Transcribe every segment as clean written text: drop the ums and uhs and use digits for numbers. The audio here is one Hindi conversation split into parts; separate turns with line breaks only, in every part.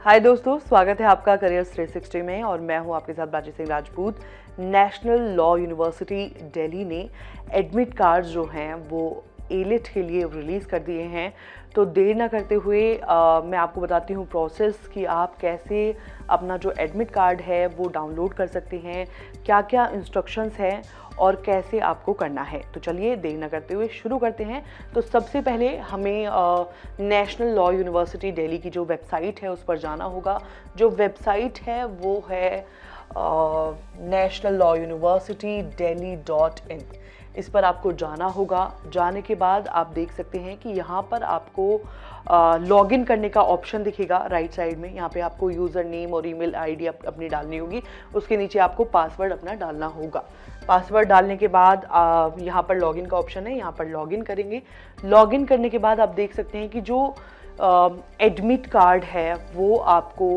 हाय दोस्तों, स्वागत है आपका करियर्स 360 में और मैं हूं आपके साथ बाजी Singh Rajput. National law university Delhi ने एडमिट कार्ड जो हैं वो एलिट के लिए रिलीज़ कर दिए हैं। तो देर ना करते हुए मैं आपको बताती हूँ प्रोसेस कि आप कैसे अपना जो एडमिट कार्ड है वो डाउनलोड कर सकते हैं, क्या क्या इंस्ट्रक्शंस हैं और कैसे आपको करना है। तो चलिए देर ना करते हुए शुरू करते हैं। तो सबसे पहले हमें नेशनल लॉ यूनिवर्सिटी दिल्ली की जो वेबसाइट है उस पर जाना होगा। जो वेबसाइट है वो है नेशनल लॉ यूनिवर्सिटी delhi.in। इस पर आपको जाना होगा। जाने के बाद आप देख सकते हैं कि यहाँ पर आपको लॉगिन करने का ऑप्शन दिखेगा राइट साइड में। यहाँ पे आपको यूज़र नेम और ईमेल आईडी अपनी डालनी होगी। उसके नीचे आपको पासवर्ड अपना डालना होगा। पासवर्ड डालने के बाद यहाँ पर लॉगिन का ऑप्शन है, यहाँ पर लॉगिन करेंगे। लॉगिन करने के बाद आप देख सकते हैं कि जो एडमिट कार्ड है वो आपको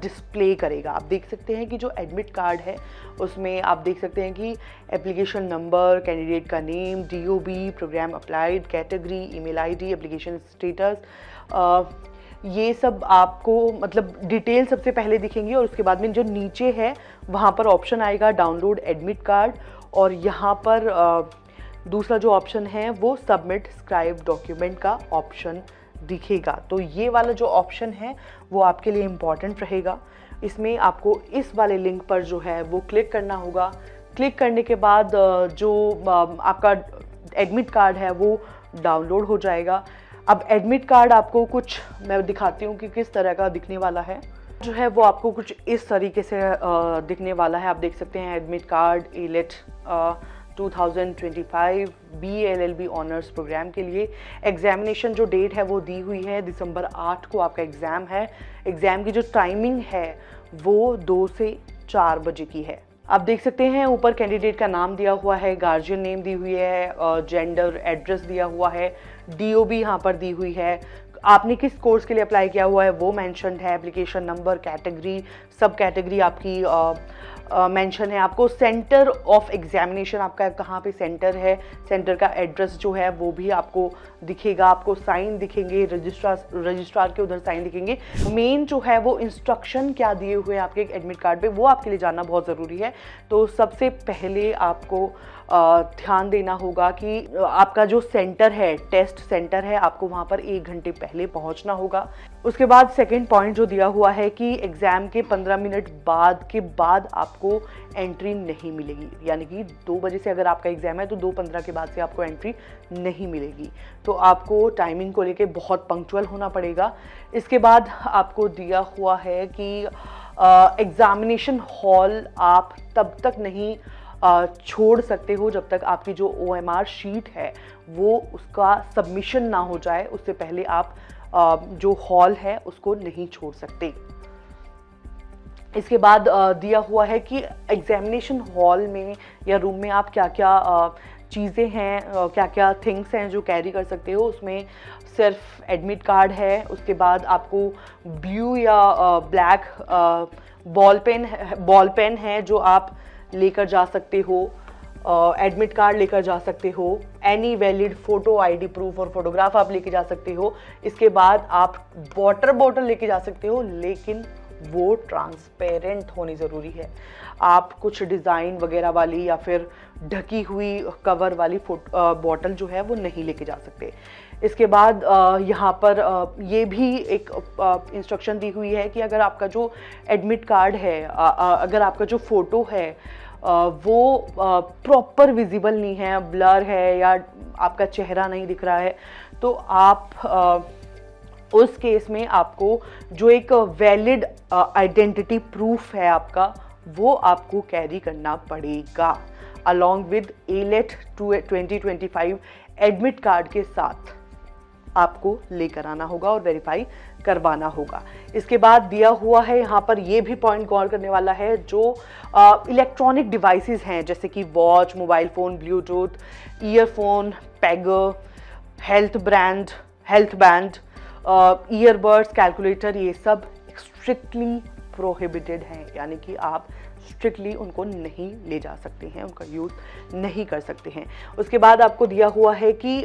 डिस्प्ले करेगा। आप देख सकते हैं कि जो एडमिट कार्ड है उसमें आप देख सकते हैं कि एप्लीकेशन नंबर, कैंडिडेट का name, DOB, programme applied, category, email ID, application status, ये सब आपको मतलब डिटेल सबसे पहले दिखेंगी। और उसके बाद में जो नीचे है वहाँ पर ऑप्शन आएगा डाउनलोड एडमिट कार्ड, और यहाँ पर दूसरा जो ऑप्शन है वो सबमिट स्क्राइब डॉक्यूमेंट का ऑप्शन दिखेगा। तो ये वाला जो ऑप्शन है वो आपके लिए इम्पॉर्टेंट रहेगा। इसमें आपको इस वाले लिंक पर जो है वो क्लिक करना होगा। क्लिक करने के बाद जो आपका एडमिट कार्ड है वो डाउनलोड हो जाएगा। अब एडमिट कार्ड आपको कुछ मैं दिखाती हूँ कि किस तरह का दिखने वाला है। जो है वो आपको कुछ इस तरीके से दिखने वाला है। आप देख सकते हैं admit card AILET 2025 BLLB honours programme के लिए। एग्जामिनेशन जो डेट है वो दी हुई है दिसंबर 8 को आपका एग्ज़ाम है। एग्ज़ाम की जो टाइमिंग है वो 2 से 4 बजे की है। आप देख सकते हैं ऊपर कैंडिडेट का नाम दिया हुआ है, गार्जियन नेम दी हुई है, जेंडर एड्रेस दिया हुआ है, DOB यहाँ पर दी हुई है, आपने किस कोर्स के लिए अप्लाई किया हुआ है वो मेंशन्ड है, एप्लीकेशन नंबर, कैटेगरी, सब कैटेगरी आपकी मेंशन है। आपको सेंटर ऑफ एग्जामिनेशन आपका कहाँ पे सेंटर है, सेंटर का एड्रेस जो है वो भी आपको दिखेगा। आपको साइन दिखेंगे, रजिस्ट्रार के उधर साइन दिखेंगे। मेन जो है वो इंस्ट्रक्शन क्या दिए हुए हैं आपके एडमिट कार्ड पे वो आपके लिए जानना बहुत ज़रूरी है। तो सबसे पहले आपको ध्यान देना होगा कि आपका जो सेंटर है, टेस्ट सेंटर है, आपको वहाँ पर 1 घंटे पहले पहुँचना होगा। उसके बाद सेकंड पॉइंट जो दिया हुआ है कि एग्ज़ाम के 15 मिनट बाद आपको एंट्री नहीं मिलेगी। यानी कि 2 बजे से अगर आपका एग्ज़ाम है तो 2:15 के बाद से आपको एंट्री नहीं मिलेगी। तो आपको टाइमिंग को लेके बहुत पंक्चुअल होना पड़ेगा। इसके बाद आपको दिया हुआ है कि एग्ज़ामिनेशन हॉल आप तब तक नहीं छोड़ सकते हो जब तक आपकी जो OMR शीट है वो उसका सबमिशन ना हो जाए। उससे पहले आप जो हॉल है उसको नहीं छोड़ सकते। इसके बाद दिया हुआ है कि एग्जामिनेशन हॉल में या रूम में आप क्या क्या चीज़ें हैं, क्या क्या थिंग्स हैं जो कैरी कर सकते हो। उसमें सिर्फ एडमिट कार्ड है। उसके बाद आपको ब्लू या ब्लैक बॉल पेन है जो आप लेकर जा सकते हो। एडमिट कार्ड लेकर जा सकते हो। Any valid photo ID proof और फोटोग्राफ आप लेके जा सकते हो। इसके बाद आप वाटर बॉटल लेके जा सकते हो, लेकिन वो ट्रांसपेरेंट होनी ज़रूरी है। आप कुछ डिज़ाइन वगैरह वाली या फिर ढकी हुई कवर वाली बॉटल जो है वो नहीं लेके जा सकते। इसके बाद यहाँ पर ये भी एक इंस्ट्रक्शन दी हुई है कि अगर आपका जो एडमिट कार्ड है, अगर आपका जो फ़ोटो है वो प्रॉपर विजिबल नहीं है, ब्लर है या आपका चेहरा नहीं दिख रहा है, तो आप उस केस में आपको जो एक वैलिड आइडेंटिटी प्रूफ है आपका वो आपको कैरी करना पड़ेगा along with elite 2025 admit card के साथ आपको लेकर आना होगा और वेरीफाई करवाना होगा। इसके बाद दिया हुआ है यहाँ पर ये भी पॉइंट गौर करने वाला है, जो इलेक्ट्रॉनिक डिवाइसेस हैं जैसे कि watch, mobile phone, Bluetooth, earphone, pager, health band, earbuds, calculator, ये सब स्ट्रिक्टली प्रोहिबिटेड हैं। यानी कि आप स्ट्रिक्टली उनको नहीं ले जा सकते हैं, उनका यूज़ नहीं कर सकते हैं। उसके बाद आपको दिया हुआ है कि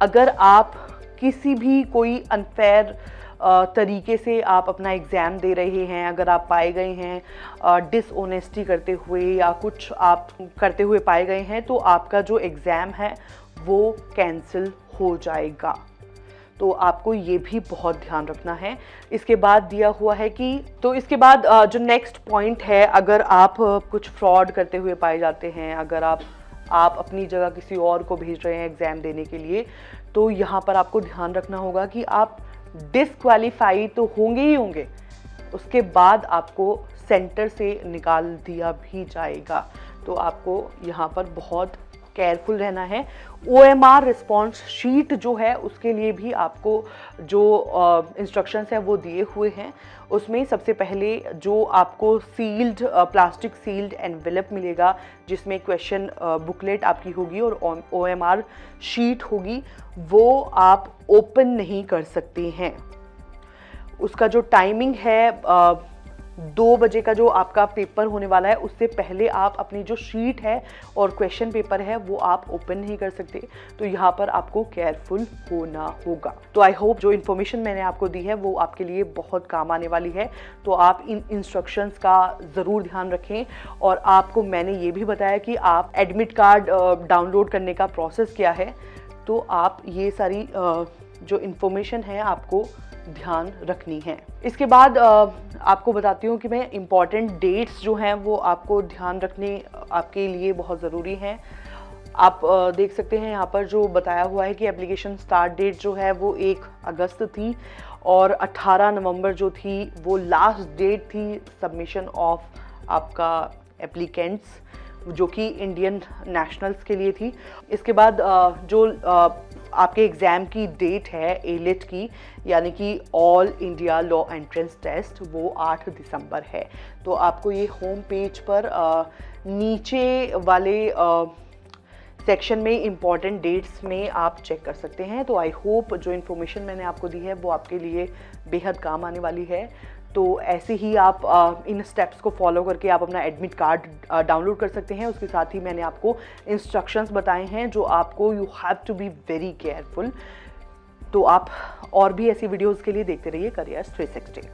अगर आप किसी भी कोई अनफेयर तरीके से आप अपना एग्ज़ाम दे रहे हैं, अगर आप पाए गए हैं डिसऑनेस्टी करते हुए या कुछ आप करते हुए पाए गए हैं, तो आपका जो एग्ज़ाम है वो कैंसिल हो जाएगा। तो आपको ये भी बहुत ध्यान रखना है। इसके बाद दिया हुआ है कि तो इसके बाद जो नेक्स्ट पॉइंट है, अगर आप कुछ फ्रॉड करते हुए पाए जाते हैं, अगर आप अपनी जगह किसी और को भेज रहे हैं एग्ज़ाम देने के लिए, तो यहाँ पर आपको ध्यान रखना होगा कि आप डिसक्वालीफाई तो होंगे ही होंगे, उसके बाद आपको सेंटर से निकाल दिया भी जाएगा। तो आपको यहाँ पर बहुत केयरफुल रहना है। OMR रिस्पॉन्स शीट जो है उसके लिए भी आपको जो इंस्ट्रक्शंस हैं वो दिए हुए हैं। उसमें सबसे पहले जो आपको सील्ड प्लास्टिक सील्ड एनवेलप मिलेगा, जिसमें क्वेश्चन बुकलेट आपकी होगी और OMR शीट होगी, वो आप ओपन नहीं कर सकते हैं। उसका जो टाइमिंग है 2 बजे का जो आपका पेपर होने वाला है, उससे पहले आप अपनी जो शीट है और क्वेश्चन पेपर है वो आप ओपन नहीं कर सकते। तो यहाँ पर आपको केयरफुल होना होगा। तो आई होप जो इन्फॉर्मेशन मैंने आपको दी है वो आपके लिए बहुत काम आने वाली है। तो आप इन इंस्ट्रक्शंस का ज़रूर ध्यान रखें। और आपको मैंने ये भी बताया कि आप एडमिट कार्ड डाउनलोड करने का प्रोसेस क्या है, तो आप ये सारी जो इन्फॉर्मेशन है आपको ध्यान रखनी है। इसके बाद आपको बताती हूँ कि मैं इम्पॉर्टेंट डेट्स जो हैं वो आपको ध्यान रखने आपके लिए बहुत ज़रूरी हैं। आप देख सकते हैं यहाँ पर जो बताया हुआ है कि एप्लीकेशन स्टार्ट डेट जो है वो 1 अगस्त थी और 18 नवंबर जो थी वो लास्ट डेट थी सबमिशन ऑफ आपका एप्लीकेंट्स, जो कि इंडियन नेशनल्स के लिए थी। इसके बाद जो आपके एग्ज़ाम की डेट है एलिट की, यानी कि all India law entrance test, वो 8 दिसंबर है। तो आपको ये होम पेज पर नीचे वाले सेक्शन में इम्पॉर्टेंट डेट्स में आप चेक कर सकते हैं। तो आई होप जो इन्फॉर्मेशन मैंने आपको दी है वो आपके लिए बेहद काम आने वाली है। तो ऐसे ही आप इन स्टेप्स को फॉलो करके आप अपना एडमिट कार्ड डाउनलोड कर सकते हैं। उसके साथ ही मैंने आपको इंस्ट्रक्शंस बताए हैं जो आपको you have to be very careful. तो आप और भी ऐसी वीडियोस के लिए देखते रहिए करियर्स 360।